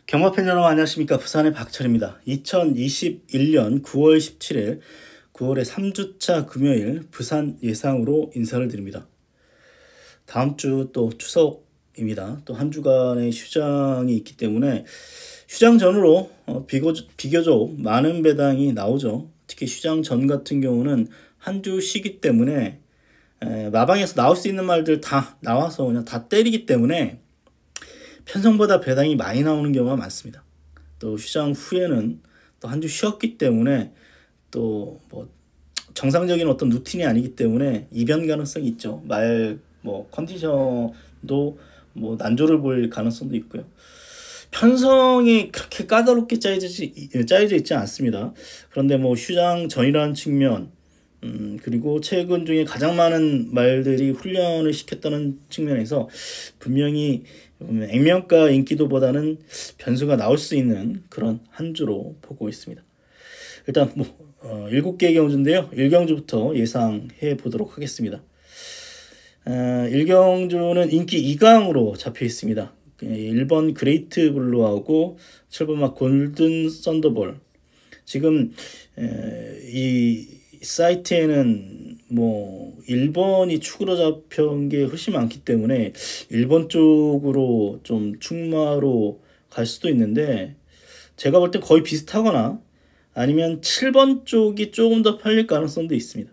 경마팬 여러분 안녕하십니까. 부산의 박철입니다. 2021년 9월 17일 9월의 3주차 금요일 부산 예상으로 인사를 드립니다. 다음 주 또 추석입니다. 또 한 주간의 휴장이 있기 때문에 휴장 전으로 비교적 많은 배당이 나오죠. 특히 휴장 전 같은 경우는 한 주 쉬기 때문에 마방에서 나올 수 있는 말들 다 나와서 그냥 다 때리기 때문에 편성보다 배당이 많이 나오는 경우가 많습니다. 또 휴장 후에는 또 한 주 쉬었기 때문에 또 뭐 정상적인 어떤 루틴이 아니기 때문에 이변 가능성이 있죠. 컨디션도 뭐 난조를 보일 가능성도 있고요. 편성이 그렇게 까다롭게 짜여져 있지 않습니다. 그런데 뭐 휴장 전이라는 측면, 그리고 최근 중에 가장 많은 말들이 훈련을 시켰다는 측면에서 분명히 액면가 인기도보다는 변수가 나올 수 있는 그런 한 주로 보고 있습니다. 일단 7개의 경주인데요. 1경주부터 예상해 보도록 하겠습니다. 1경주는 인기 2강으로 잡혀 있습니다. 1번 그레이트 블루하고 7번 골든 썬더볼. 지금 이 사이트에는 1번이 축으로 잡혀온 게 훨씬 많기 때문에 1번 쪽으로 좀 축마로 갈 수도 있는데, 제가 볼 때 거의 비슷하거나 아니면 7번 쪽이 조금 더 팔릴 가능성도 있습니다.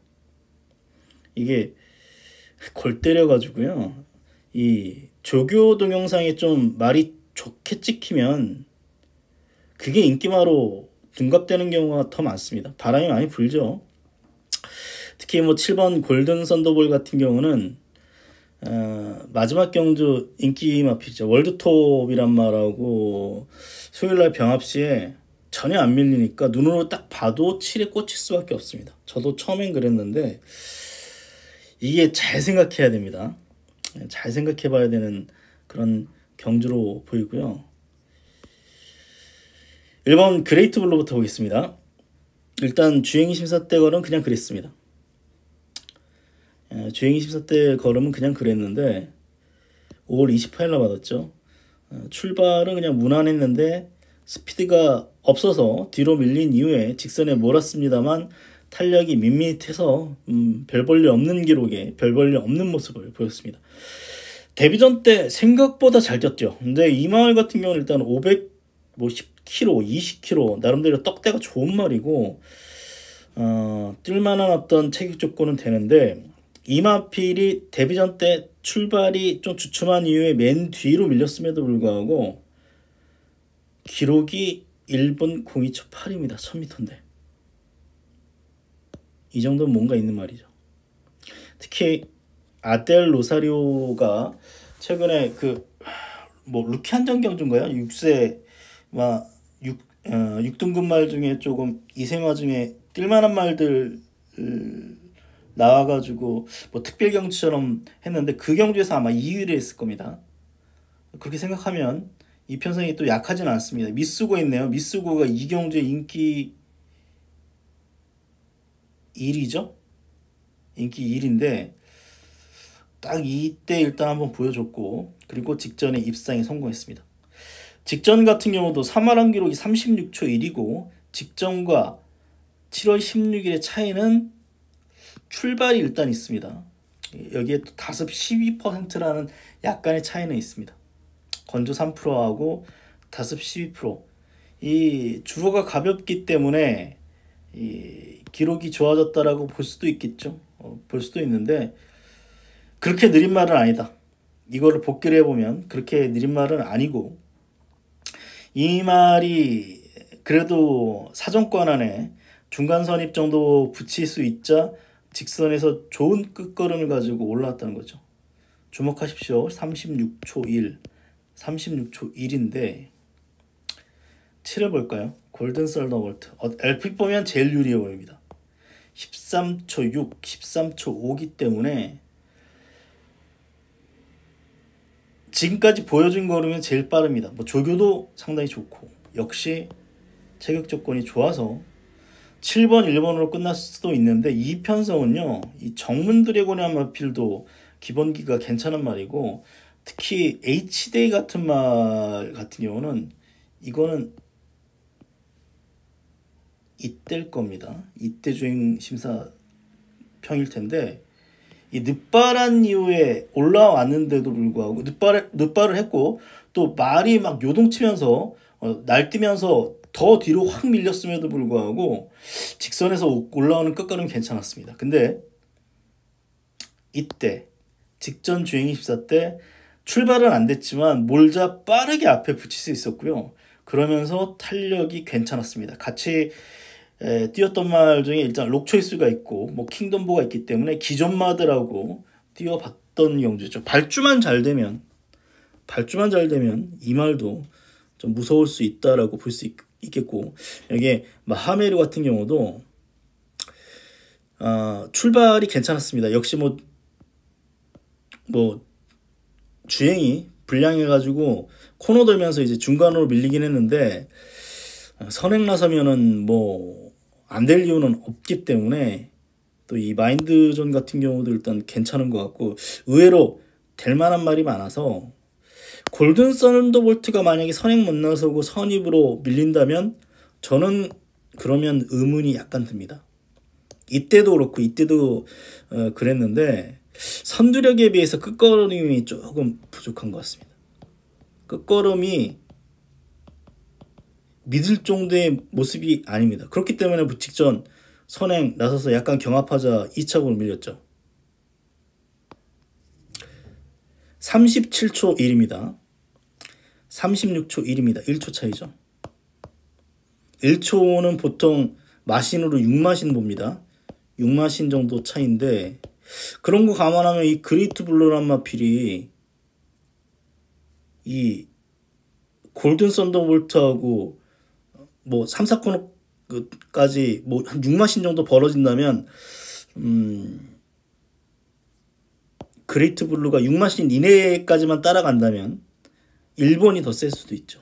이게 골 때려가지고요, 이 조교 동영상에 좀 말이 좋게 찍히면 그게 인기마로 둔갑되는 경우가 더 많습니다. 바람이 많이 불죠. 특히 7번 골든 썬더볼 같은 경우는 마지막 경주 인기 마필이죠. 월드톱이란 말하고 수요일날 병합시에 전혀 안 밀리니까 눈으로 딱 봐도 7에 꽂힐 수밖에 없습니다. 저도 처음엔 그랬는데 이게 잘 생각해야 됩니다. 잘 생각해 봐야 되는 그런 경주로 보이고요. 1번 그레이트 블루부터 보겠습니다. 일단 주행이 심사 때 걸은 그냥 그랬습니다. 주행이 심사 때 걸으면 그냥 그랬는데 5월 28일날 받았죠. 출발은 그냥 무난했는데 스피드가 없어서 뒤로 밀린 이후에 직선에 몰았습니다만 탄력이 밋밋해서 별 볼일 없는 기록에 별 볼일 없는 모습을 보였습니다. 데뷔전 때 생각보다 잘 뛰었죠. 근데 이 마을 같은 경우는 일단 10km, 20km 나름대로 떡대가 좋은 말이고 뛸만한 어떤 체격 조건은 되는데, 이마필이 데뷔전 때 출발이 좀 주춤한 이후에 맨 뒤로 밀렸음에도 불구하고 기록이 1분 02초 8입니다. 1000m인데 이 정도는 뭔가 있는 말이죠. 특히 아델 로사리오가 최근에 루키 한정 경주인가요? 6등급 말 중에 조금 이생화 중에 뛸만한 말들 나와가지고 특별 경주처럼 했는데 그 경주에서 아마 2위를 했을 겁니다. 그렇게 생각하면 이 편성이 또 약하진 않습니다. 미쓰고 있네요. 미쓰고가 이 경주의 인기 1위죠. 인기 1인데 딱 이때 일단 한번 보여줬고, 그리고 직전에 입상에 성공했습니다. 직전 같은 경우도 3화랑 기록이 36초 1이고 직전과 7월 16일의 차이는 출발이 일단 있습니다. 여기에 또 다습 12%라는 약간의 차이는 있습니다. 건조 3%하고 다습 12%. 이 주로가 가볍기 때문에 이 기록이 좋아졌다라고 볼 수도 있겠죠. 볼 수도 있는데 그렇게 느린 말은 아니다. 이거를 복기를 해보면 그렇게 느린 말은 아니고, 이 말이 그래도 사정권 안에 중간 선입 정도 붙일 수 있자 직선에서 좋은 끝걸음을 가지고 올라왔다는 거죠. 주목하십시오. 36초 1, 36초 1인데 7을 볼까요? 골든 썰더볼트. LP 보면 제일 유리해 보입니다. 13초 6, 13초 5기 때문에 지금까지 보여준 거로면 제일 빠릅니다. 조교도 상당히 좋고 역시 체격 조건이 좋아서 7번 1번으로 끝날 수도 있는데, 이 편성은요, 이 정문 드래곤의 한마필도 기본기가 괜찮은 말이고, 특히 H데이 같은 말 같은 경우는 이거는 이때일 겁니다. 이때 주행 심사 평일 텐데, 이 늦발한 이후에 올라왔는데도 불구하고 늦발을 했고, 또 말이 막 요동치면서 날뛰면서 더 뒤로 확 밀렸음에도 불구하고 직선에서 올라오는 끝걸음이 괜찮았습니다. 근데 이때 직전 주행 24 때 출발은 안 됐지만 몰자 빠르게 앞에 붙일 수 있었고요. 그러면서 탄력이 괜찮았습니다. 같이 뛰었던 말 중에 일단 록초이스가 있고 뭐 킹덤보가 있기 때문에 기존 마들하고 뛰어봤던 경주죠. 발주만 잘 되면 이 말도 좀 무서울 수 있다라고 볼 수 있겠고, 여기에 하메르 같은 경우도 출발이 괜찮았습니다. 역시 뭐 주행이 불량해가지고 코너 돌면서 이제 중간으로 밀리긴 했는데, 선행 나서면은 뭐 안 될 이유는 없기 때문에, 또 이 마인드존 같은 경우도 일단 괜찮은 것 같고, 의외로 될 만한 말이 많아서 골든 썬더볼트가 만약에 선행 못 나서고 선입으로 밀린다면 저는 그러면 의문이 약간 듭니다. 이때도 그렇고 이때도 그랬는데 선두력에 비해서 끝걸음이 조금 부족한 것 같습니다. 끝걸음이 믿을 정도의 모습이 아닙니다. 그렇기 때문에 직전 선행 나서서 약간 경합하자 2차고로 밀렸죠. 37초 1입니다. 36초 1입니다. 1초 차이죠. 1초는 보통 마신으로 6마신 봅니다. 6마신 정도 차이인데, 그런 거 감안하면 이 그레이트 블루란 마필이 이 골든 썬더볼트하고 뭐 3, 4코너까지 뭐 한 6마신 정도 벌어진다면 그레이트 블루가 6마신 이내까지만 따라간다면 일본이 더 셀 수도 있죠.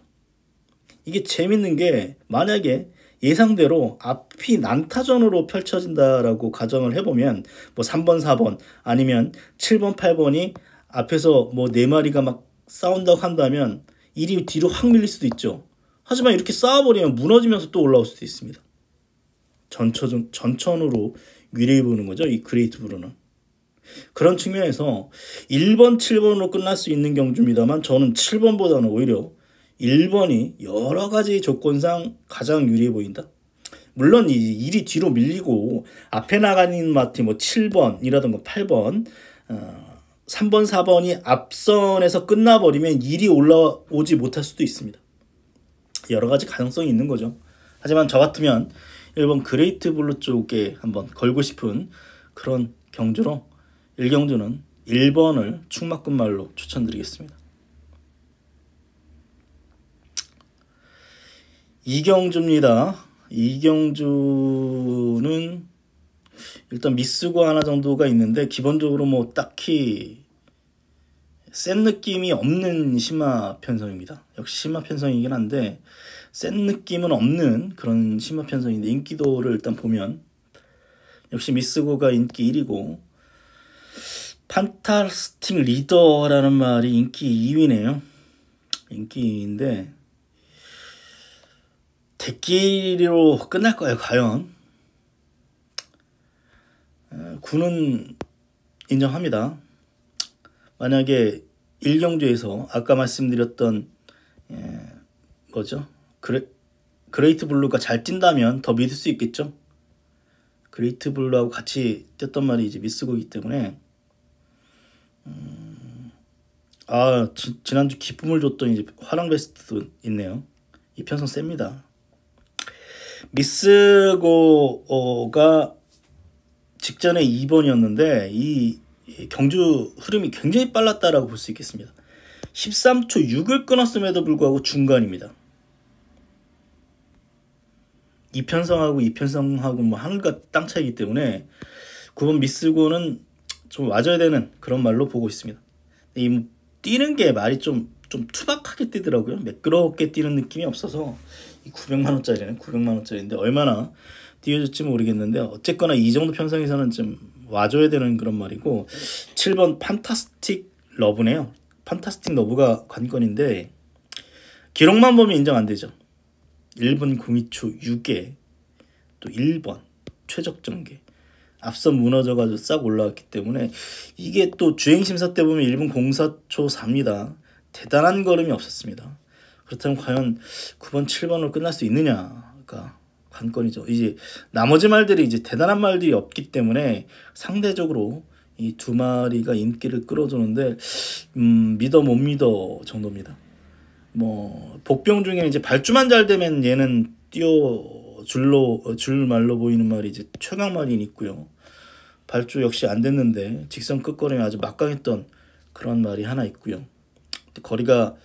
이게 재밌는 게, 만약에 예상대로 앞이 난타전으로 펼쳐진다라고 가정을 해보면 뭐 3번, 4번 아니면 7번, 8번이 앞에서 뭐 4마리가 막 싸운다고 한다면 1위 뒤로 확 밀릴 수도 있죠. 하지만 이렇게 싸워버리면 무너지면서 또 올라올 수도 있습니다. 전천으로 유리해 보는 거죠, 이 그레이트 블루는. 그런 측면에서 1번, 7번으로 끝날 수 있는 경주입니다만, 저는 7번보다는 오히려 1번이 여러 가지 조건상 가장 유리해 보인다. 물론 이 일이 뒤로 밀리고 앞에 나가는 마티 뭐 7번이라든가 8번, 3번, 4번이 앞선에서 끝나버리면 일이 올라오지 못할 수도 있습니다. 여러 가지 가능성이 있는 거죠. 하지만 저 같으면 1번 그레이트 블루 쪽에 한번 걸고 싶은 그런 경주로 1경주는 1번을 충막근말로 추천드리겠습니다. 2경주입니다. 2경주는 일단 미스고 하나 정도가 있는데, 기본적으로 뭐 딱히 센 느낌이 없는 심화 편성입니다. 역시 심화 편성이긴 한데 센 느낌은 없는 그런 심화 편성인데, 인기도를 일단 보면 역시 미스고가 인기 1위고 판타스틱 리더라는 말이 인기 2위네요. 인기 2위인데 대끼리로 끝날 거예요, 과연. 9는 인정합니다. 만약에 1경주에서 아까 말씀드렸던 그레이트 블루가 잘 뛴다면 더 믿을 수 있겠죠. 그레이트 블루하고 같이 뛰었던 말이 이제 미스고이기 때문에 지난주 기쁨을 줬던 이제 화랑 베스트도 있네요. 이 편성 셉니다. 미스고가 직전에 2번이었는데 이 경주 흐름이 굉장히 빨랐다라고 볼 수 있겠습니다. 13초 6을 끊었음에도 불구하고 중간입니다. 이편성하고 뭐 하늘과 땅 차이기 때문에 9번 미스고는 좀 맞아야 되는 그런 말로 보고 있습니다. 이 뛰는 게 말이 좀 투박하게 뛰더라고요. 매끄럽게 뛰는 느낌이 없어서, 이 900만원짜리는 900만원짜리인데 얼마나 뛰어줄지 모르겠는데, 어쨌거나 이 정도 편성에서는 좀 와줘야 되는 그런 말이고 7번 판타스틱 러브네요. 판타스틱 러브가 관건인데 기록만 보면 인정 안 되죠. 1번 공이초 6에 또 1번 최적전개 앞서 무너져가지고 싹 올라왔기 때문에 이게 또 주행심사 때 보면 1분 04초 4입니다. 대단한 걸음이 없었습니다. 그렇다면 과연 9번 7번으로 끝날 수 있느냐가 관건이죠. 이제 나머지 말들이 이제 대단한 말들이 없기 때문에 상대적으로 이 두 마리가 인기를 끌어주는데 믿어 못 믿어 정도입니다. 뭐 복병 중에 이제 발주만 잘 되면 얘는 줄 말로 보이는 말이 이제 최강말이 있고요. 발주 역시 안 됐는데 직선 끝걸음이 아주 막강했던 그런 말이 하나 있고요. 거리가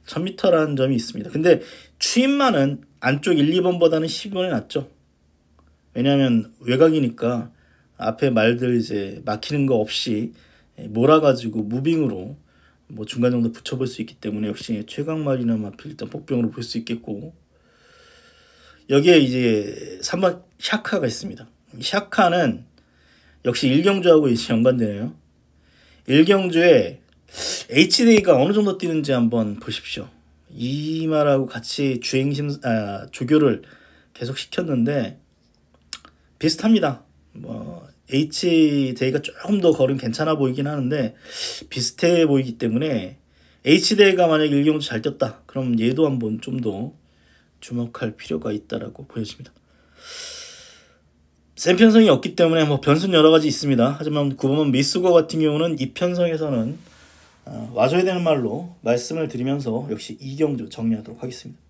1000m라는 점이 있습니다. 근데 추임만은 안쪽 1, 2번보다는 12번이 낫죠. 왜냐하면 외곽이니까 앞에 말들 이제 막히는 거 없이 몰아가지고 무빙으로 뭐 중간 정도 붙여볼 수 있기 때문에 역시 최강말이나 마필 일단 복병으로 볼 수 있겠고 여기에 이제 3번 샤카가 있습니다. 샤카는 역시 일경주하고 이제 연관되네요. 일경주에 HD가 어느 정도 뛰는지 한번 보십시오. 이 말하고 같이 조교를 계속 시켰는데 비슷합니다. 뭐 HD가 조금 더 걸음 괜찮아 보이긴 하는데 비슷해 보이기 때문에 HD가 만약에 일경주 잘 뛰었다. 그럼 얘도 한번 좀 더 주목할 필요가 있다라고 보여집니다. 센 편성이 없기 때문에 뭐 변수는 여러 가지 있습니다. 하지만 9번 미스고 같은 경우는 이 편성에서는 와줘야 되는 말로 말씀을 드리면서 역시 이경주 정리하도록 하겠습니다.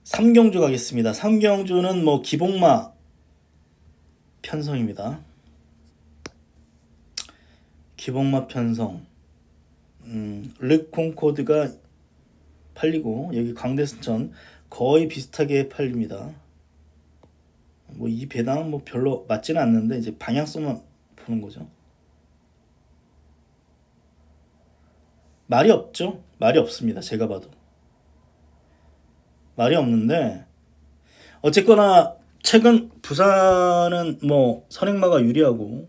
3경주 가겠습니다. 3경주는 뭐 기복마 편성입니다. 기복마 편성 르콩코드가 팔리고 여기 광대순천 거의 비슷하게 팔립니다. 뭐 이 배당은 뭐 별로 맞지는 않는데 이제 방향성만 보는 거죠. 말이 없죠. 말이 없습니다. 제가 봐도 말이 없는데 어쨌거나 최근 부산은 뭐 선행마가 유리하고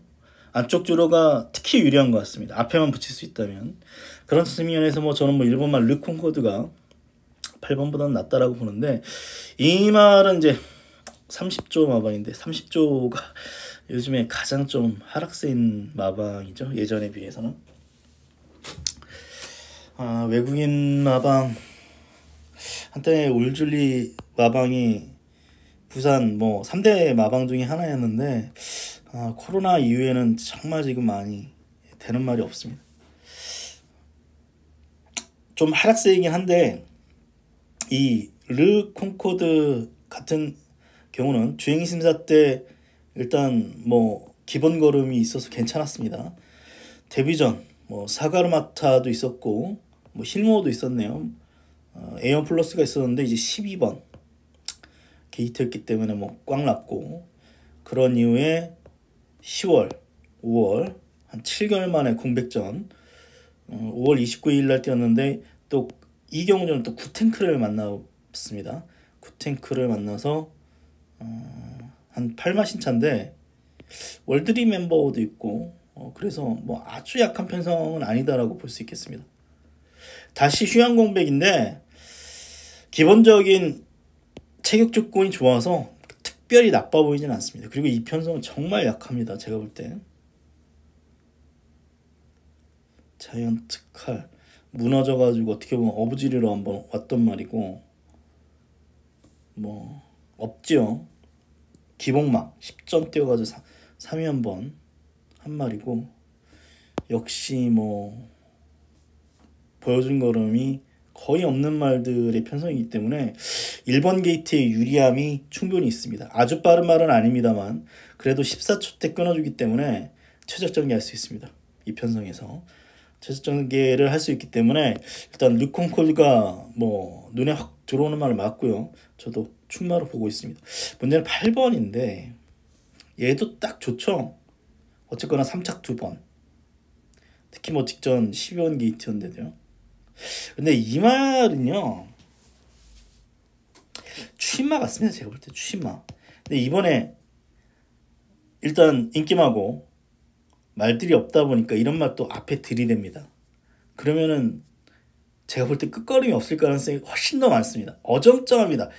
안쪽 주로가 특히 유리한 것 같습니다. 앞에만 붙일 수 있다면 그런 측면에서 뭐 저는 뭐 1번말 르콩코드가 8번보다는 낫다라고 보는데 이 말은 이제 30조 마방인데 30조가 요즘에 가장 좀 하락세인 마방이죠. 예전에 비해서는 외국인 마방 한때 올줄리 마방이 부산 뭐 3대 마방 중에 하나였는데 코로나 이후에는 정말 지금 많이 되는 말이 없습니다. 좀 하락세이긴 한데 이 르콩코드 같은 경우는 주행심사 때 일단 뭐 기본 걸음이 있어서 괜찮았습니다. 데뷔 전 뭐 사가르마타도 있었고 뭐 힐모도 있었네요. 에어 플러스가 있었는데 이제 12번 게이트였기 때문에 뭐 꽉 났고 그런 이후에 10월, 5월 한 7개월 만에 공백전 5월 29일 날 뛰었는데 또 이 경우는 또 구탱크를 만났습니다. 구탱크를 만나서 한 8마신차인데 월드리 멤버도 있고 그래서 뭐 아주 약한 편성은 아니다라고 볼 수 있겠습니다. 다시 휴양 공백인데 기본적인 체격 조건이 좋아서 특별히 나빠 보이진 않습니다. 그리고 이 편성은 정말 약합니다. 제가 볼 때 자이언트 칼 무너져가지고 어떻게 보면 어부지리로 한번 왔던 말이고 뭐 없지요. 기복막 10점 띄워가지고 3위 한번 한 말이고 역시 뭐 보여준 걸음이 거의 없는 말들의 편성이기 때문에 1번 게이트의 유리함이 충분히 있습니다. 아주 빠른 말은 아닙니다만 그래도 14초 때 끊어주기 때문에 최적 전개할 수 있습니다. 이 편성에서 최적 전개를 할 수 있기 때문에 일단 르콩콜가 뭐 눈에 확 들어오는 말을 맞고요. 저도 충마로 보고 있습니다. 문제는 8번인데 얘도 딱 좋죠. 어쨌거나 3착 2번 특히 뭐 직전 12번 게이트였는데요. 근데 이 말은요 추임마 같습니다. 제가 볼 때 추임마. 근데 이번에 일단 인기마고 말들이 없다 보니까 이런 말도 앞에 들이댑니다. 그러면은 제가 볼 때 끝걸음이 없을 가능성이 훨씬 더 많습니다. 어정쩡합니다.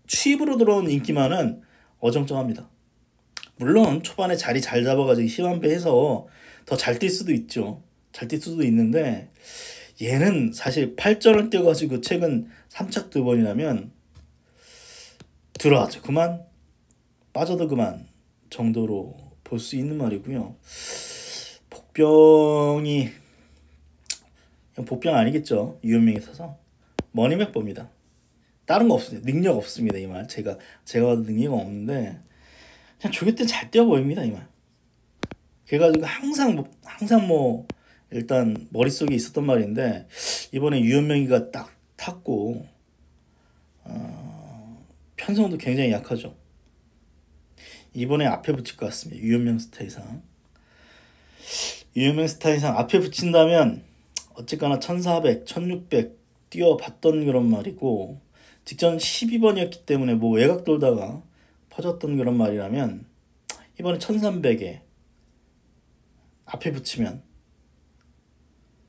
취입으로 들어온 인기만은 어정쩡합니다. 물론 초반에 자리 잘 잡아가지고 힘 한 배 해서 더 잘 뛸 수도 있죠. 잘 뛸 수도 있는데 얘는 사실 8전을 뛰어가지고 최근 3착 2번이라면 들어와죠 그만, 빠져도 그만 정도로 볼 수 있는 말이고요. 복병이 복병 아니겠죠. 유현명이 있어서 머니맥법입니다. 다른 거 없습니다. 능력 없습니다. 이 말 제가 봐도 능력 없는데 그냥 조교 때 잘 뛰어 보입니다. 이 말. 그래가지고 항상 뭐 일단 머릿속에 있었던 말인데 이번에 유현명이가 딱 탔고 편성도 굉장히 약하죠. 이번에 앞에 붙일 것 같습니다. 유현명 스타이상 앞에 붙인다면 어쨌거나 1400, 1600 뛰어봤던 그런 말이고 직전 12번이었기 때문에 뭐 외곽 돌다가 퍼졌던 그런 말이라면 이번에 1300에 앞에 붙이면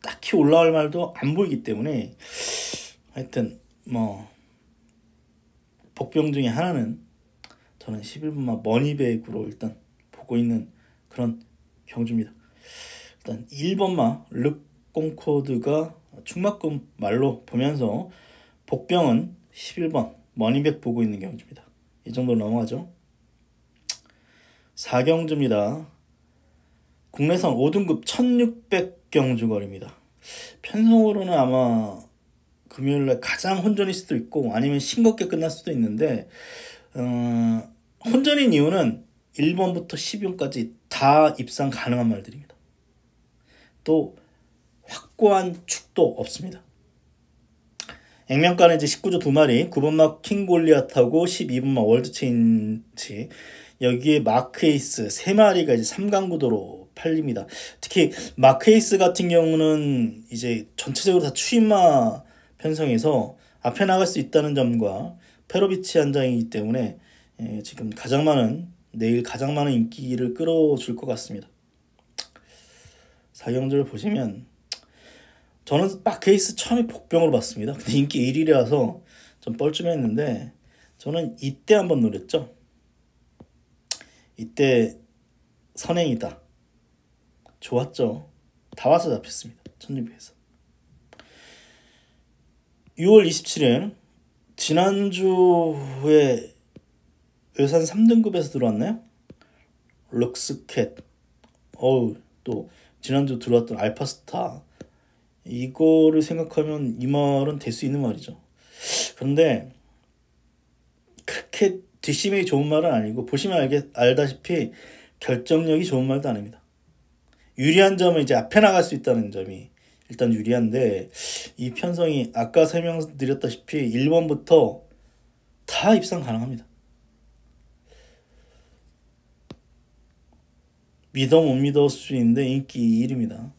딱히 올라올 말도 안 보이기 때문에 하여튼 뭐 복병 중에 하나는 저는 11번마 머니백으로 일단 보고 있는 그런 경주입니다. 일단 1번마 르꽁코드가 충막금 말로 보면서 복병은 11번 머니백 보고 있는 경주입니다. 이 정도로 넘어가죠. 4경주입니다. 국내선 5등급 1600 경주거리입니다. 편성으로는 아마 금요일날 가장 혼전일 수도 있고 아니면 싱겁게 끝날 수도 있는데 혼전인 이유는 1번부터 12번까지 다 입상 가능한 말들입니다. 또 확고한 축도 없습니다. 액면가는 이제 19조 2마리 9번마 킹골리앗하고 12번마 월드체인지 여기에 마크에이스 3마리가 이제 3강구도로 팔립니다. 특히 마크에이스 같은 경우는 이제 전체적으로 다 추임마 편성해서 앞에 나갈 수 있다는 점과 페로비치 한 장이기 때문에 지금 내일 가장 많은 인기를 끌어줄 것 같습니다. 4경주를 보시면 저는 마크에이스 처음에 복병으로 봤습니다. 근데 인기 1위라서 좀 뻘쭘했는데 저는 이때 한번 노렸죠. 이때 선행이다. 좋았죠. 다 와서 잡혔습니다. 1600에서. 6월 27일 지난주에 외산 3등급에서 들어왔나요? 럭스캣 또 지난주 들어왔던 알파스타 이거를 생각하면 이 말은 될 수 있는 말이죠. 그런데 그렇게 뒷심이 좋은 말은 아니고 보시면 알다시피 결정력이 좋은 말도 아닙니다. 유리한 점은 이제 앞에 나갈 수 있다는 점이 일단 유리한데 이 편성이 아까 설명드렸다시피 1번부터 다 입상 가능합니다. 믿어 못 믿을 수 있는데 인기 1위입니다.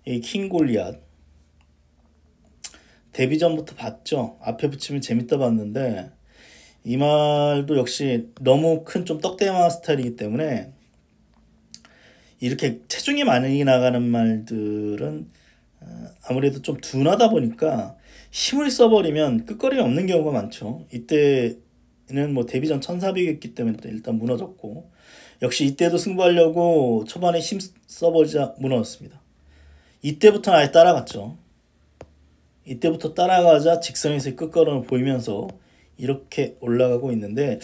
이 킹골리앗 데뷔전부터 봤죠. 앞에 붙이면 재밌다 봤는데 이 말도 역시 너무 큰 좀 떡대만 스타일이기 때문에 이렇게 체중이 많이 나가는 말들은 아무래도 좀 둔하다 보니까 힘을 써버리면 끝거림이 없는 경우가 많죠. 이때는 뭐 데뷔전 1400이었기 때문에 일단 무너졌고 역시 이때도 승부하려고 초반에 힘 써버리자 무너졌습니다. 이때부터는 아예 따라갔죠. 이때부터 따라가자 직선에서의 끝걸음을 보이면서 이렇게 올라가고 있는데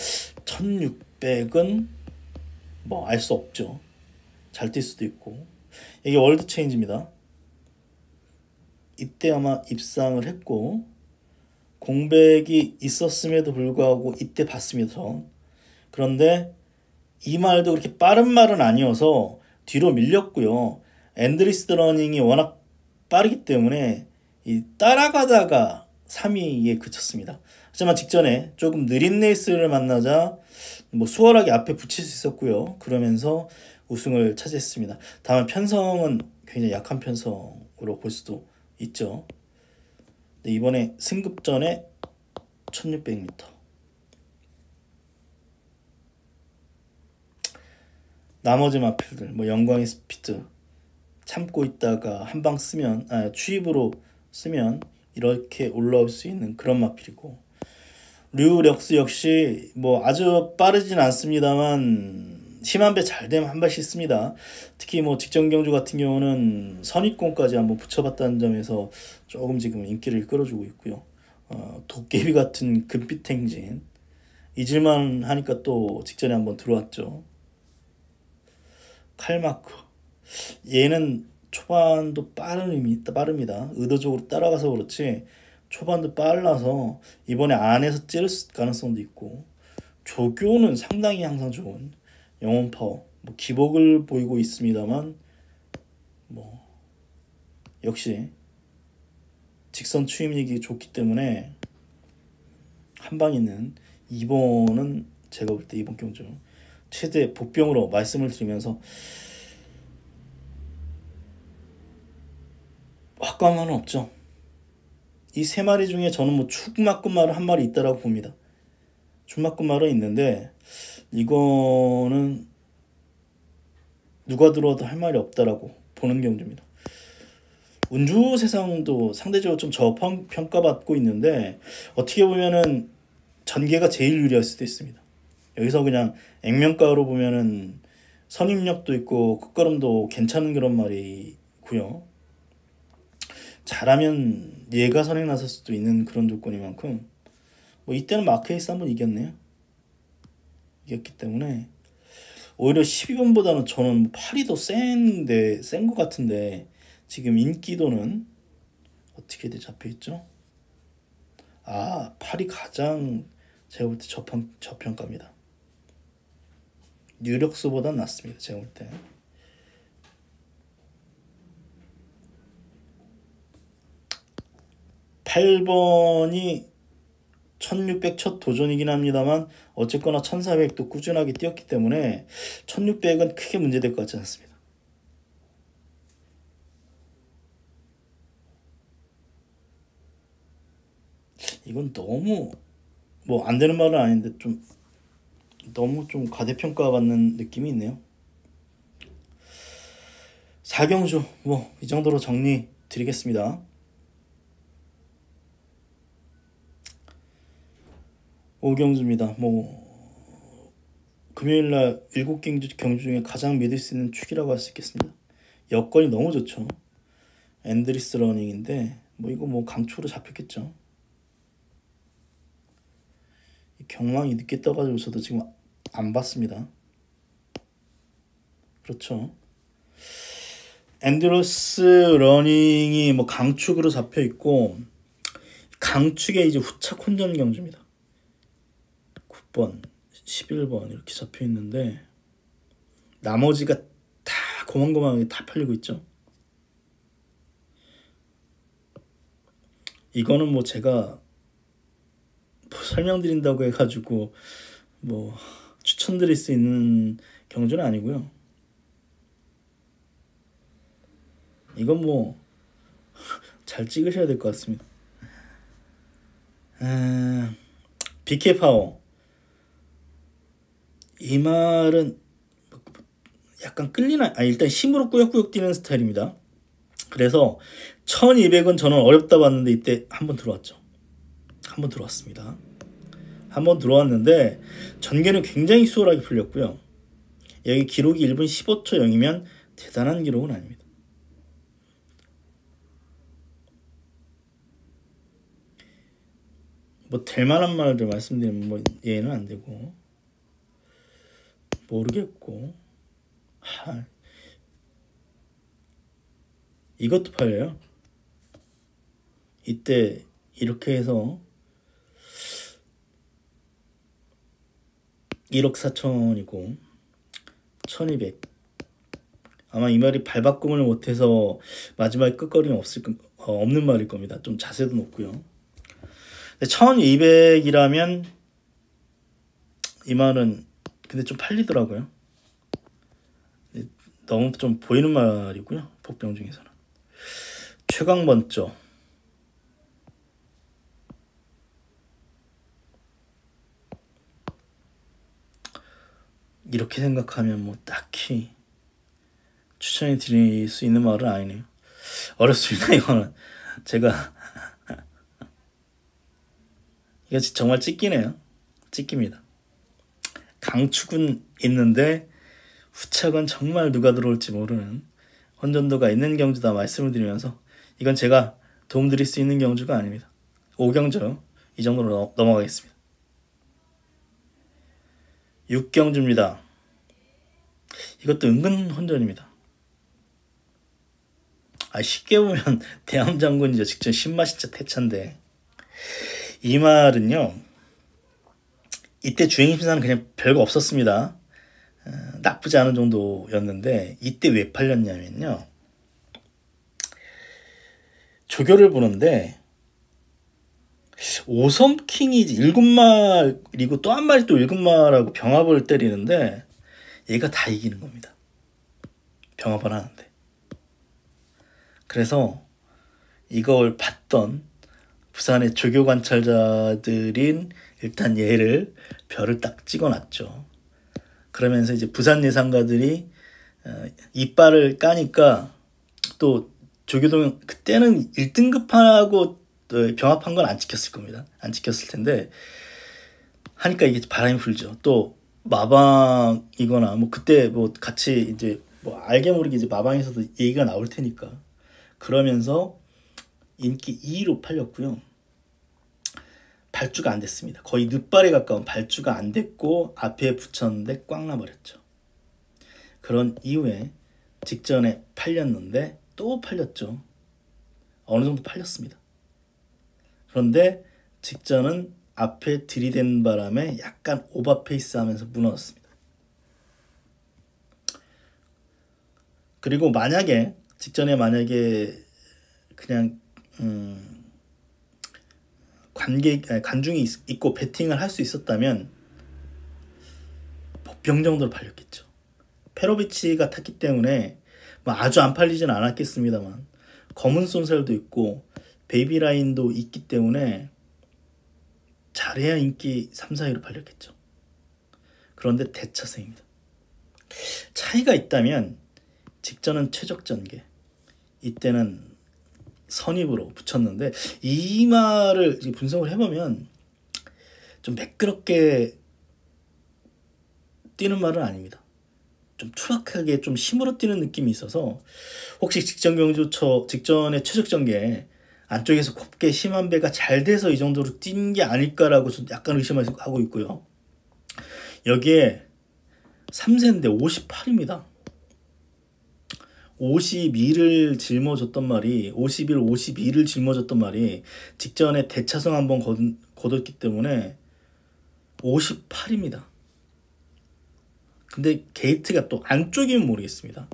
1600은 뭐 알 수 없죠. 잘 뛸 수도 있고 이게 월드 체인지입니다. 이때 아마 입상을 했고 공백이 있었음에도 불구하고 이때 봤습니다. 그런데 이 말도 그렇게 빠른 말은 아니어서 뒤로 밀렸고요. 엔드리스 러닝이 워낙 빠르기 때문에 이 따라가다가 3위에 그쳤습니다. 하지만 직전에 조금 느린 레이스를 만나자 뭐 수월하게 앞에 붙일 수 있었고요. 그러면서 우승을 차지했습니다. 다만 편성은 굉장히 약한 편성으로 볼 수도 있죠. 이번에 승급전에 1600m 나머지 마필들 뭐 영광의 스피드 참고 있다가 한 방 쓰면 추입으로 쓰면 이렇게 올라올 수 있는 그런 마필이고, 류력스 역시 뭐 아주 빠르진 않습니다만 힘한 배 잘 되면 한 발씩 씁니다. 특히 뭐 직전 경주 같은 경우는 선입공까지 한번 붙여봤다는 점에서 조금 지금 인기를 끌어주고 있고요. 도깨비 같은 금빛 행진 잊을만 하니까 또 직전에 한번 들어왔죠. 칼마크, 얘는 초반도 빠릅니다. 의도적으로 따라가서 그렇지 초반도 빨라서 이번에 안에서 찌를 가능성도 있고, 조교는 상당히 항상 좋은 영혼 파워, 뭐 기복을 보이고 있습니다만 뭐 역시 직선 추임력이 좋기 때문에 한 방 있는 2번은 제가 볼 때 이번 경주 최대 복병으로 말씀을 드리면서, 확감은 없죠. 이 세 마리 중에 저는 뭐 축막군말은 한 마리 있다라고 봅니다. 축막군말은 있는데 이거는 누가 들어와도 할 말이 없다라고 보는 경주입니다. 운주세상도 상대적으로 좀 저평가받고 있는데 어떻게 보면은 전개가 제일 유리할 수도 있습니다. 여기서 그냥 액면가로 보면은 선입력도 있고 끝걸음도 괜찮은 그런 말이고요. 잘하면 얘가 선행 나설 수도 있는 그런 조건이만큼 뭐 이때는 마크에이스 한번 이겼네요. 이겼기 때문에 오히려 12번보다는 저는 8이 더 센 것 같은데, 지금 인기도는 어떻게 잡혀있죠? 8이 가장 제가 볼 때 저평가입니다. 유력수보단 낫습니다. 제가 볼 때. 8번이 1600 첫 도전이긴 합니다만 어쨌거나 1400도 꾸준하게 뛰었기 때문에 1600은 크게 문제될 것 같지 않습니다. 이건 너무 뭐 안 되는 말은 아닌데 좀 너무 좀 과대평가받는 느낌이 있네요. 4경주 뭐 이 정도로 정리 드리겠습니다. 5경주입니다. 뭐 금요일날 7경주 중에 가장 믿을 수 있는 축이라고 할 수 있겠습니다. 여건이 너무 좋죠. 앤드리스 러닝인데 뭐 이거 뭐 강추로 잡혔겠죠. 경망이 늦게 떠가지고 저도 지금 안 봤습니다. 그렇죠. 앤드러스 러닝이 뭐 강축으로 잡혀 있고, 강축에 이제 후착 혼전 경주입니다. 9번, 11번 이렇게 잡혀 있는데 나머지가 다 고만고만하게 다 팔리고 있죠. 이거는 뭐 제가 뭐 설명드린다고 해가지고 뭐 추천드릴 수 있는 경주는 아니고요. 이건 뭐 잘 찍으셔야 될 것 같습니다. BK 파워, 이 말은 약간 끌리나? 일단 힘으로 꾸역꾸역 뛰는 스타일입니다. 그래서 1200은 저는 어렵다 봤는데 이때 한번 들어왔죠. 한번 들어왔습니다. 한번 들어왔는데 전개는 굉장히 수월하게 풀렸고요. 여기 기록이 1분 15초 0이면 대단한 기록은 아닙니다. 뭐 될만한 말들 말씀드리면 뭐 얘는 안 되고 모르겠고, 이것도 팔려요. 이때 이렇게 해서 1억 4천이고 1200. 아마 이 말이 발바꿈을 못해서 마지막에 끝거리는 없는 말일 겁니다. 좀 자세도 높고요. 1200이라면 이 말은 근데 좀 팔리더라고요. 너무 좀 보이는 말이고요. 복병 중에서는. 최강번쩍. 이렇게 생각하면 뭐 딱히 추천해 드릴 수 있는 말은 아니네요. 어렵습니다. 이거는 제가 이거 정말 찢기네요. 찢깁니다. 강축은 있는데 후착은 정말 누가 들어올지 모르는 혼전도가 있는 경주다 말씀을 드리면서 이건 제가 도움드릴 수 있는 경주가 아닙니다. 5경주 이 정도로 넘어가겠습니다. 6경주입니다. 이것도 은근 혼전입니다. 쉽게 보면 대함장군이죠. 직전 신마신차 태차인데 이 말은요, 이때 주행심사는 그냥 별거 없었습니다. 나쁘지 않은 정도였는데 이때 왜 팔렸냐면요, 조교를 보는데 오섬킹이 7마리고 또 한 마리 또 7마리하고 병합을 때리는데 얘가 다 이기는 겁니다. 병합을 하는데. 그래서 이걸 봤던 부산의 조교 관찰자들인 일단 얘를 별을 딱 찍어놨죠. 그러면서 이제 부산 예상가들이 이빨을 까니까 또 조교동 그때는 1등급하고 병합한 건 안 찍혔을 겁니다. 안 찍혔을 텐데 하니까 이게 바람이 불죠. 또 마방이거나 뭐 그때 뭐 같이 이제 뭐 알게 모르게 이제 마방에서도 얘기가 나올 테니까 그러면서 인기 2위로 팔렸고요. 발주가 안 됐습니다. 거의 늦발에 가까운 발주가 안 됐고 앞에 붙였는데 꽉 나버렸죠. 그런 이후에 직전에 팔렸는데 또 팔렸죠. 어느 정도 팔렸습니다. 그런데 직전은 앞에 들이댄 바람에 약간 오버페이스 하면서 무너졌습니다. 그리고 만약에 직전에 그냥 관중이 있고 배팅을 할 수 있었다면 복병 정도로 팔렸겠죠. 페로비치가 탔기 때문에 뭐 아주 안 팔리진 않았겠습니다만 검은 쏜살도 있고 베이비라인도 있기 때문에 잘해야 인기 3, 4위로 팔렸겠죠. 그런데 대차생입니다. 차이가 있다면 직전은 최적전개, 이때는 선입으로 붙였는데 이 말을 분석을 해보면 좀 매끄럽게 뛰는 말은 아닙니다. 좀 투박하게 좀 힘으로 뛰는 느낌이 있어서 혹시 직전의 최적전개 안쪽에서 곱게 심한 배가 잘 돼서 이 정도로 뛴 게 아닐까라고 좀 약간 의심하고 있고요. 여기에 3세인데 58입니다. 52를 짊어졌던 말이 51, 52를 짊어졌던 말이 직전에 대차성 한번 거뒀기 때문에 58입니다. 근데 게이트가 또 안쪽이면 모르겠습니다.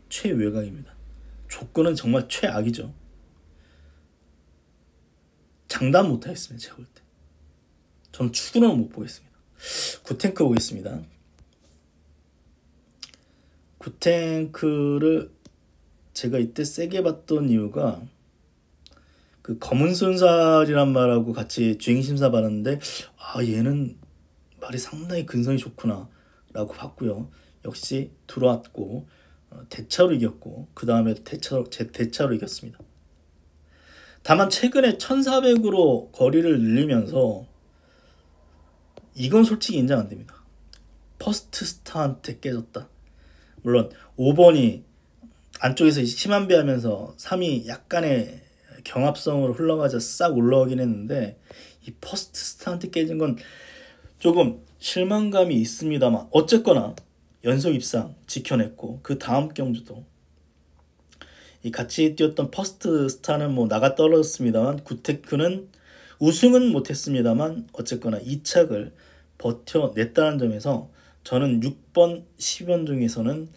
최외곽입니다. 조건은 정말 최악이죠. 장담 못하겠습니다. 제가 볼 때. 저는 축구는 못 보겠습니다. 구탱크 보겠습니다. 구탱크를 제가 이때 세게 봤던 이유가 그 검은 손살이란 말하고 같이 주행심사 받았는데 얘는 말이 상당히 근성이 좋구나 라고 봤고요. 역시 들어왔고 대차로 이겼고 그 다음에 대차로 이겼습니다. 다만 최근에 1400으로 거리를 늘리면서 이건 솔직히 인정 안 됩니다. 퍼스트 스타한테 깨졌다. 물론 5번이 안쪽에서 심한 배 하면서 3이 약간의 경합성으로 흘러가자 싹 올라오긴 했는데 이 퍼스트 스타한테 깨진 건 조금 실망감이 있습니다만 어쨌거나 연속 입상 지켜냈고 그 다음 경주도 이 같이 뛰었던 퍼스트 스타는 뭐 나가 떨어졌습니다만 구테크는 우승은 못했습니다만 어쨌거나 2착을 버텨냈다는 점에서 저는 6번, 12번 중에서는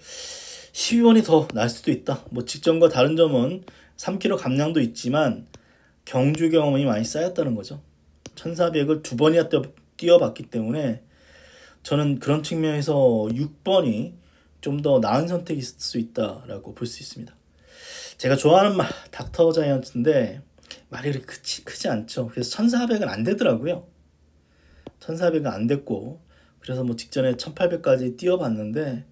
12번이 더 날 수도 있다. 뭐 직전과 다른 점은 3km 감량도 있지만 경주 경험이 많이 쌓였다는 거죠. 1400을 2번이나 뛰어봤기 때문에 저는 그런 측면에서 6번이 좀 더 나은 선택일 수 있다라고 볼 수 있습니다. 제가 좋아하는 말 닥터 자이언트인데 말이 그렇게 크지 않죠. 그래서 1400은 안 되더라고요. 1400은 안 됐고 그래서 뭐 직전에 1800까지 뛰어봤는데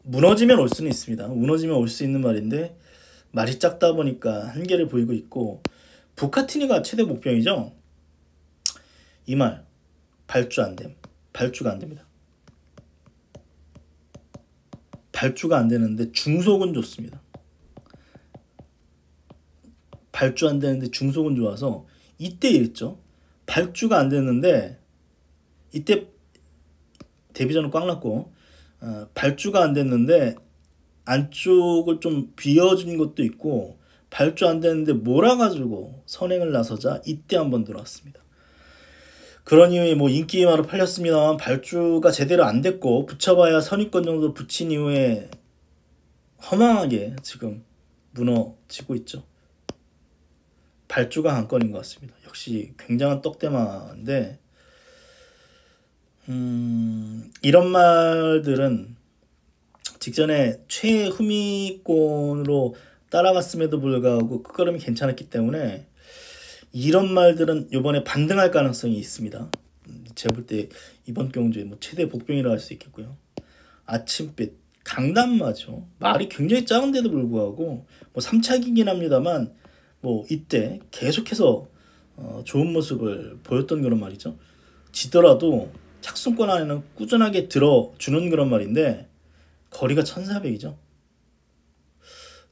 무너지면 올 수는 있습니다. 무너지면 올 수 있는 말인데 말이 작다 보니까 한계를 보이고 있고, 부카티니가 최대 목표이죠. 이 말 발주 안 됨. 발주가 안 됩니다. 발주가 안 되는데 중속은 좋습니다. 발주 안 되는데 중속은 좋아서 이때 이랬죠. 발주가 안 되는데 이때 데뷔전은 꽉 났고, 발주가 안 됐는데 안쪽을 좀 비워준 것도 있고, 발주 안 되는데 몰아가지고 선행을 나서자 이때 한번 들어왔습니다. 그런 이후에 뭐 인기마로 팔렸습니다만 발주가 제대로 안 됐고, 붙여봐야 선입권 정도 붙인 이후에 허망하게 지금 무너지고 있죠. 발주가 관건인 것 같습니다. 역시 굉장한 떡대마인데, 이런 말들은 직전에 최후미권으로 따라갔음에도 불구하고 끝걸음이 괜찮았기 때문에 이런 말들은 이번에 반등할 가능성이 있습니다. 제가 볼 때 이번 경주에 뭐 최대 복병이라 할 수 있겠고요. 아침빛 강단마죠. 말이 굉장히 작은데도 불구하고 뭐 3차기긴 합니다만 뭐 이때 계속해서 좋은 모습을 보였던 그런 말이죠. 지더라도 착순권 안에는 꾸준하게 들어주는 그런 말인데 거리가 1400이죠.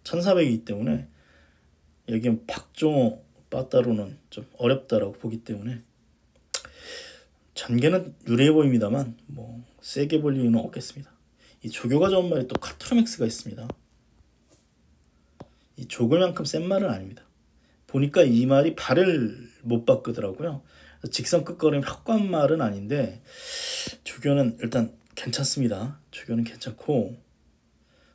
1400이기 때문에 여기는 박종호 빠따로는 좀 어렵다라고 보기 때문에 전개는 유리해 보입니다만 뭐 세게 볼 이유는 없겠습니다. 이 조교가 좋은 말이 또 카트로맥스가 있습니다. 이 조교만큼 센 말은 아닙니다. 보니까 이 말이 발을 못 바꾸더라고요. 직선 끝걸음 확고한 말은 아닌데 조교는 일단 괜찮습니다. 조교는 괜찮고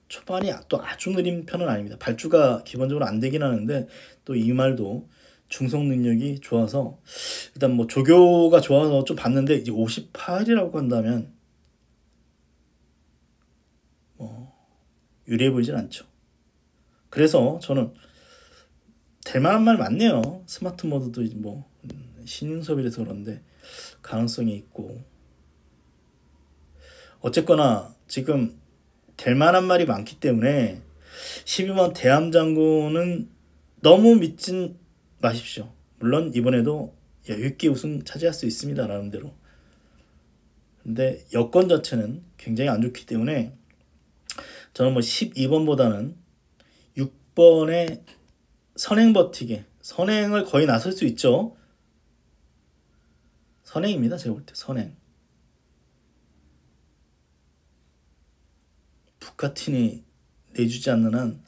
초반이 또 아주 느린 편은 아닙니다. 발주가 기본적으로 안 되긴 하는데 또 이 말도 중속 능력이 좋아서 일단 뭐 조교가 좋아서 좀 봤는데 이제 58이라고 한다면 뭐 유리해 보이진 않죠. 그래서 저는 될 만한 말 맞네요. 스마트 모드도 뭐 신인 수업이라서 그런데 가능성이 있고, 어쨌거나 지금 될 만한 말이 많기 때문에 12번 대함장군은 너무 믿진 마십시오. 물론 이번에도 여유있게 우승 차지할 수 있습니다. 나름대로. 근데 여건 자체는 굉장히 안 좋기 때문에 저는 뭐 12번보다는 6번에 선행 버티게, 선행을 거의 나설 수 있죠. 선행입니다. 제가 볼 때 선행. 부카틴이 내주지 않는 한,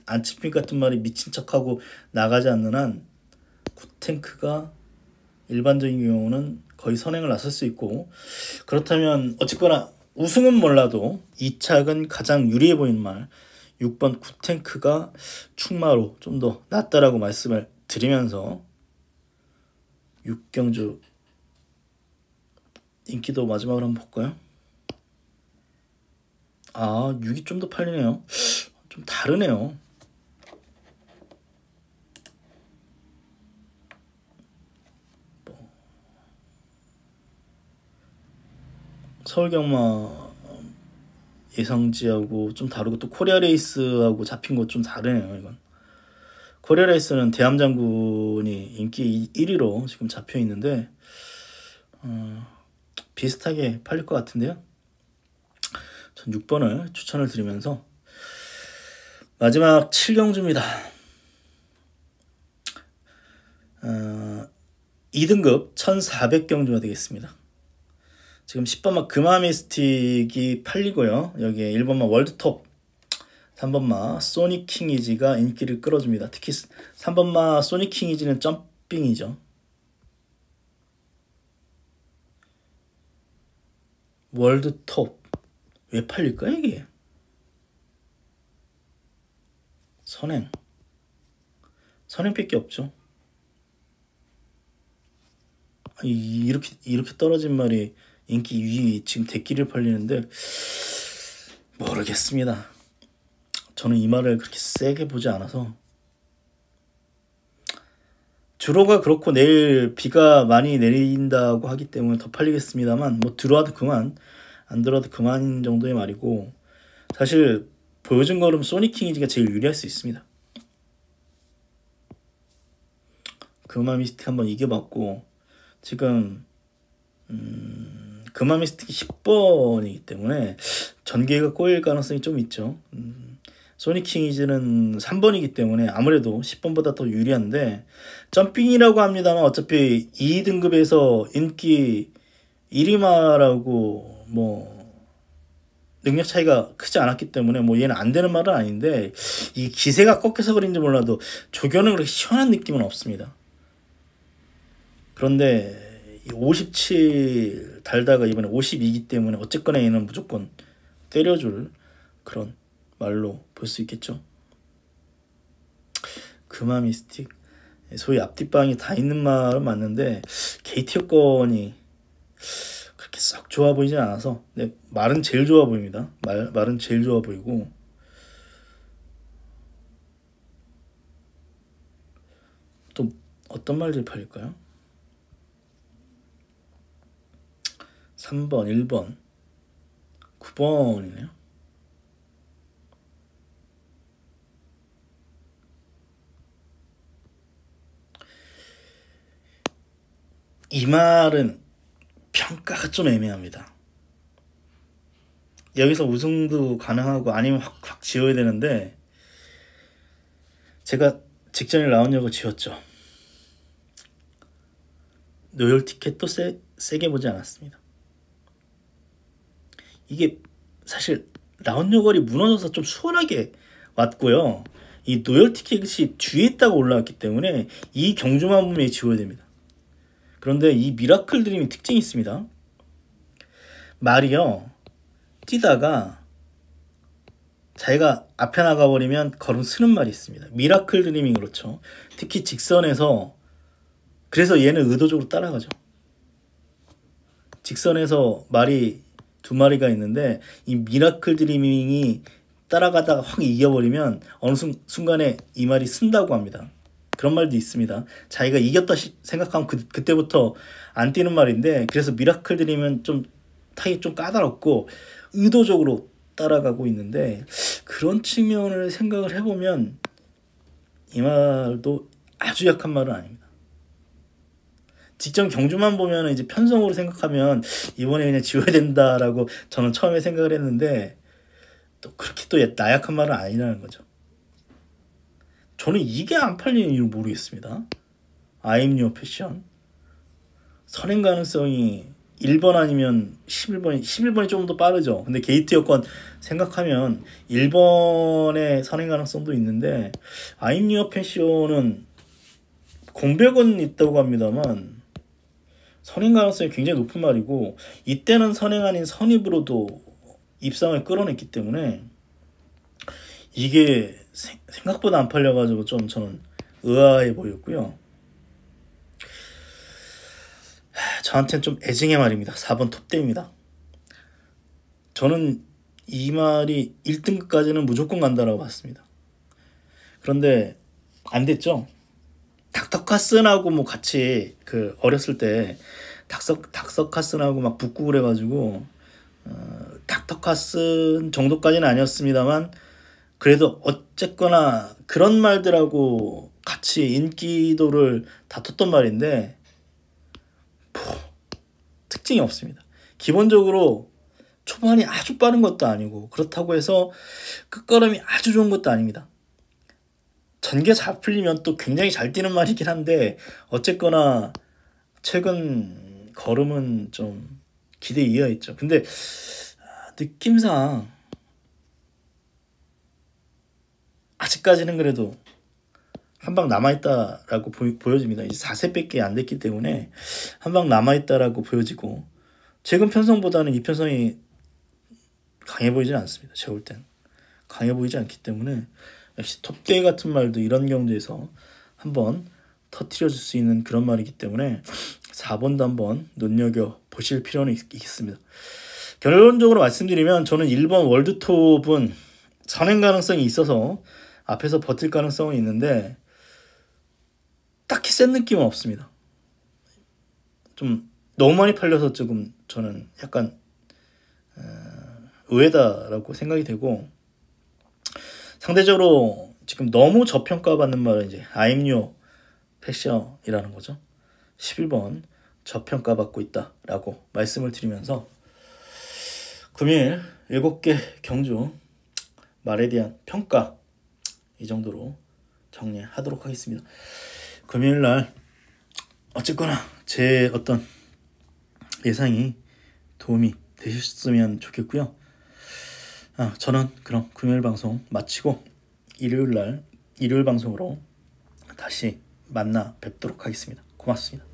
안치핀 같은 말이 미친 척하고 나가지 않는 한 굿탱크가 일반적인 경우는 거의 선행을 나설 수 있고, 그렇다면 어쨌거나 우승은 몰라도 2착은 가장 유리해 보이는 말 6번 굿탱크가 충마로 좀 더 낫다라고 말씀을 드리면서 6경주 인기도 마지막으로 한번 볼까요? 6이 좀 더 팔리네요. 좀 다르네요. 서울경마 예상지하고 좀 다르고 또 코리아레이스하고 잡힌 거 좀 다르네요. 이건 코리아레이스는 대함장군이 인기 1위로 지금 잡혀 있는데 비슷하게 팔릴 것 같은데요. 전 6번을 추천을 드리면서 마지막 7경주입니다. 2등급 1400경주가 되겠습니다. 지금 10번마 금화미스틱이 팔리고요. 여기에 1번마 월드톱, 3번마 소닉킹이지가 인기를 끌어줍니다. 특히 3번마 소닉킹이지는 점핑이죠. 월드톱 왜 팔릴까요 이게? 선행밖에 없죠. 이렇게 떨어진 말이 인기 2위 지금 대끼를 팔리는데 모르겠습니다. 저는 이 말을 그렇게 세게 보지 않아서 주로가 그렇고 내일 비가 많이 내린다고 하기 때문에 더 팔리겠습니다만 뭐 들어와도 그만 안 들어와도 그만 정도의 말이고 사실 보여준 거는 소니킹이지가 제일 유리할 수 있습니다. 금화 미스틱 한번 이겨봤고 지금 금화 미스틱이 10번이기 때문에 전개가 꼬일 가능성이 좀 있죠. 소니킹이즈는 3번이기 때문에 아무래도 10번보다 더 유리한데 점핑이라고 합니다만 어차피 2등급에서 인기 1위마라고 뭐 능력 차이가 크지 않았기 때문에 뭐 얘는 안 되는 말은 아닌데 이 기세가 꺾여서 그런지 몰라도 조교는 그렇게 시원한 느낌은 없습니다. 그런데 57 달다가 이번에 52이기 때문에 어쨌거나 얘는 무조건 때려줄 그런 말로 볼 수 있겠죠. 금화 미스틱 소위 앞뒷방이 다 있는 말은 맞는데 게이트 여건이 그렇게 썩 좋아 보이진 않아서 네, 말은 제일 좋아 보입니다. 말은 제일 좋아 보이고 또 어떤 말들이 팔릴까요? 3번, 1번, 9번이네요. 이 말은 평가가 좀 애매합니다. 여기서 우승도 가능하고 아니면 확 지어야 되는데 제가 직전에 라운역을 지었죠. 노열 티켓도 세게 보지 않았습니다. 이게 사실 라운역걸이 무너져서 좀 수월하게 왔고요. 이 노열 티켓이 뒤에 있다가 올라왔기 때문에 이 경주만 분명히 지워야 됩니다. 그런데 이 미라클 드림이 특징이 있습니다. 말이요 뛰다가 자기가 앞에 나가버리면 걸음 쓰는 말이 있습니다. 미라클 드림이 그렇죠. 특히 직선에서 그래서 얘는 의도적으로 따라가죠. 직선에서 말이 두 마리가 있는데 이 미라클 드리밍이 따라가다가 확 이겨버리면 어느 순간에 이 말이 쓴다고 합니다. 그런 말도 있습니다. 자기가 이겼다 생각하면 그때부터 안 뛰는 말인데 그래서 미라클 드리면 좀 타기 좀 까다롭고 의도적으로 따라가고 있는데 그런 측면을 생각을 해보면 이 말도 아주 약한 말은 아닙니다. 직전 경주만 보면 이제 편성으로 생각하면 이번에 그냥 지워야 된다라고 저는 처음에 생각을 했는데 또 그렇게 또 나약한 말은 아니라는 거죠. 저는 이게 안 팔리는 이유 모르겠습니다. I'm your passion. 선행 가능성이 1번 아니면 11번이 좀 더 빠르죠. 근데 게이트 여건 생각하면 1번의 선행 가능성도 있는데 I'm your passion은 공백은 있다고 합니다만 선행 가능성이 굉장히 높은 말이고 이때는 선행 아닌 선입으로도 입상을 끌어냈기 때문에 이게 생각보다 안 팔려가지고 좀 저는 의아해 보였고요. 저한테는 좀 애증의 말입니다. 4번 톱대입니다. 저는 이 말이 1등급까지는 무조건 간다라고 봤습니다. 그런데 안 됐죠. 닥터카슨하고 뭐 같이 그 어렸을 때 닥터카슨하고 막 붙고 그래가지고 닥터카슨 정도까지는 아니었습니다만 그래도 어쨌거나 그런 말들하고 같이 인기도를 다퉜던 말인데 특징이 없습니다. 기본적으로 초반이 아주 빠른 것도 아니고 그렇다고 해서 끝걸음이 아주 좋은 것도 아닙니다. 전개 잘 풀리면 또 굉장히 잘 뛰는 말이긴 한데 어쨌거나 최근 걸음은 좀 기대 이하였죠. 근데 느낌상 아직까지는 그래도 한 방 남아있다라고 보여집니다. 이제 4세밖에 안 됐기 때문에 한 방 남아있다라고 보여지고 최근 편성보다는 이 편성이 강해 보이진 않습니다. 제가 볼 땐 강해 보이지 않기 때문에 역시 톱데이 같은 말도 이런 경우에서 한번 터트려 줄 수 있는 그런 말이기 때문에 4번도 한번 눈여겨보실 필요는 있겠습니다. 결론적으로 말씀드리면 저는 1번 월드톱은 선행 가능성이 있어서 앞에서 버틸 가능성은 있는데 딱히 센 느낌은 없습니다. 좀 너무 많이 팔려서 조금 저는 약간 의외다라고 생각이 되고, 상대적으로 지금 너무 저평가받는 말은 이제 I'm your 패션이라는 거죠. 11번 저평가받고 있다라고 말씀을 드리면서 금일 7개 경주 말에 대한 평가 이 정도로 정리하도록 하겠습니다. 금요일날 어쨌거나 제 어떤 예상이 도움이 되셨으면 좋겠고요. 저는 그럼 금요일 방송 마치고 일요일 방송으로 다시 만나 뵙도록 하겠습니다. 고맙습니다.